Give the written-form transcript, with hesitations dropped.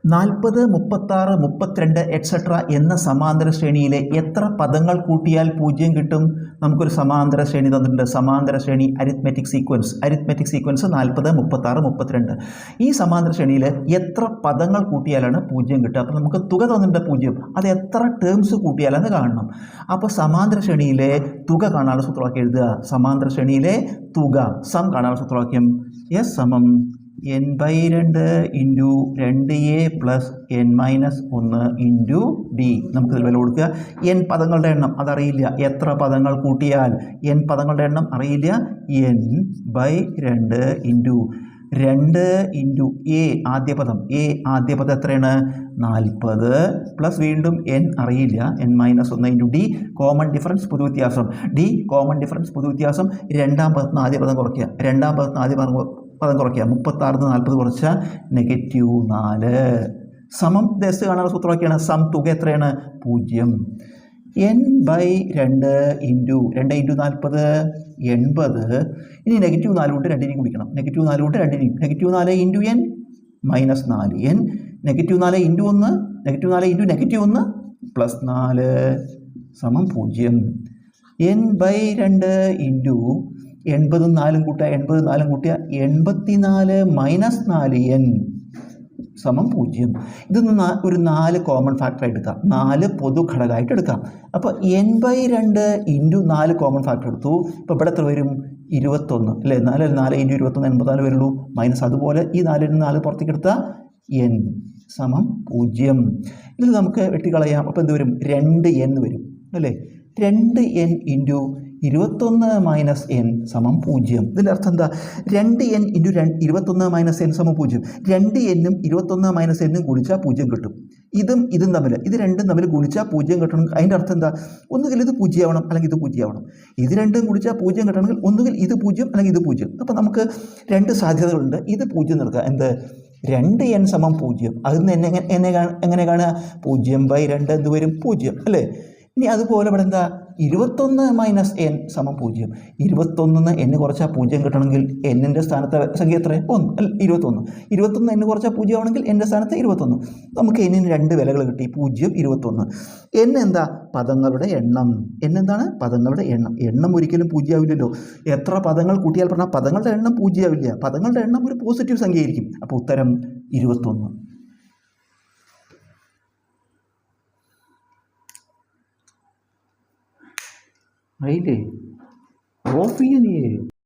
40, 36, 32 etcetera എന്ന സമാന്തര ശ്രേണിയിലെ എത്ര പദങ്ങൾ കൂട്ടിയാൽ 0 കിട്ടും? നമുക്കൊരു സമാന്തര ശ്രേണി തന്നിട്ടുണ്ട്. സമാന്തര ശ്രേണി അരിത്മെറ്റിക് സീക്വൻസ് 40, 36, 32. ഈ സമാന്തര ശ്രേണിയിൽ എത്ര പദങ്ങൾ കൂട്ടിയാലാണ് 0 കിട്ടുക? അപ്പോൾ നമുക്ക് തുക തന്നിട്ടുണ്ട് 0. അത് എത്ര ടേംസ് കൂട്ടിയാലെന്ന് കാണണം. അപ്പോൾ സമാന്തര ശ്രേണിയിലെ തുക കാണാനുള്ള സൂത്രവാക്യം എഴുതുക. സമാന്തര ശ്രേണിയിലെ തുക സം കാണാനുള്ള സൂത്രവാക്യം എസ് സമം n/2 into 2a plus n-1 into D. നമുക്കിതിൽ വില കൊടുക്കുക. n പദങ്ങളുടെ എണ്ണം അതറിയില്ല. എത്ര പദങ്ങൾ കൂട്ടിയാൽ n പദങ്ങളുടെ എണ്ണം അറിയില്ല. n/2 ഇൻറ്റു 2 ഇൻറ്റു a ആദ്യ പദം എത്രയാണ്? 40 പ്ലസ് വീണ്ടും n അറിയില്ല. n-1 into the common difference പൊതുവ്യത്യാസം. ഡി കോമൺ ഡിഫറൻസ് പൊതുവ്യത്യാസം. രണ്ടാം പദത്തിന് ആദ്യ പദം കുറയ്ക്കുക. 36 40 കുറച്ചാൽ -4 സമം ദസ് കാണാനുള്ള സൂത്രവാക്യമാണ്. സം തുക എത്രയാണ്? 0. n/2 into 2 into 40 80. ഇനി -4 കൊണ്ട് 2 കുടിക്കണം. -4 കൊണ്ട് 2 -4 into n -4 n -4 into 1 -4 into -1 plus 4 സമം 0. n/2 ഇൻറ്റു 80 4 കൂട്ടുക 84 -4n സമം 0. ഇതൊന്ന് ഒരു 4 കോമൺ ഫാക്ടർ എടുക്കാം. 4 പൊതു ഘടകമായിട്ട് എടുക്കാം. അപ്പോൾ n/2 ഇൻറ്റു 4 കോമൺ ഫാക്ടർ എടുത്തു. ഇപ്പോൾ ഇവിടെ എത്ര വരും? 21 അല്ലേ? 4 ഇൻറ്റു 21 84 വരുള്ളൂ. മൈനസ് അതുപോലെ ഈ 4 4 പുറത്തേക്ക് എടുത്താൽ n സമം 0. ഇതിൽ നമുക്ക് വെട്ടിക്കളയാം. അപ്പോൾ എന്ത് വരും? 2n വരും അല്ലേ? 2n ഇൻറ്റു 21 മൈനസ് n സമം 0. ഇതിൻ്റെ അർത്ഥം എന്താ? 2n ഇൻറ്റു 21 മൈനസ് n സമം 0. 2n-ഉം 21 മൈനസ് n-ഉം ഗുണിച്ചാൽ 0 കിട്ടും. ഇതും തമ്മിൽ ഇത് രണ്ടും തമ്മിൽ ഗുണിച്ചാൽ 0 കിട്ടണം. അതിൻ്റെ അർത്ഥം എന്താ? ഒന്നുകിൽ ഇത് 0 ആവണം അല്ലെങ്കിൽ ഇത് 0 ആവണം. ഇത് രണ്ടും ഗുണിച്ചാൽ 0 കിട്ടണമെങ്കിൽ ഒന്നുകിൽ ഇത് 0 അല്ലെങ്കിൽ ഇത് 0. അപ്പോൾ നമുക്ക് 2 സാധ്യതകളുണ്ട്. ഇത് 0 നിർത്തുക. എന്ത്? 2n സമം 0. അതിൽ നിന്ന് എങ്ങനെ കാണുക? 0/2 എന്ത് വരും? 0 അല്ലേ? ഇനി അതുപോലെ ഇവിടെ എന്താ? 21 മൈനസ് n സമം 0. 21 n കുറച്ചാൽ 0 കിട്ടണമെങ്കിൽ എന്നിൻ്റെ സ്ഥാനത്തെ സംഖ്യ എത്ര? 1 അല്ല 21. 21 n കുറച്ചാൽ 0 ആവണമെങ്കിൽ എൻ്റെ സ്ഥാനത്ത് 21. നമുക്ക് എന്നിന് 2 വിലകൾ കിട്ടി. 0, 21. n എന്താ? പദങ്ങളുടെ എണ്ണം. n എന്താണ്? പദങ്ങളുടെ എണ്ണം. എണ്ണം ഒരിക്കലും 0 ആവില്ലല്ലോ. എത്ര പദങ്ങൾ കൂട്ടിയാൽ പറഞ്ഞാൽ പദങ്ങളുടെ എണ്ണം 0 ആവില്ല. പദങ്ങളുടെ എണ്ണം ഒരു പോസിറ്റീവ് സംഖ്യയായിരിക്കും. അപ്പോൾ ഉത്തരം 21. ആയില്ലേ? ഓഫ് ചെയ്യ നീ.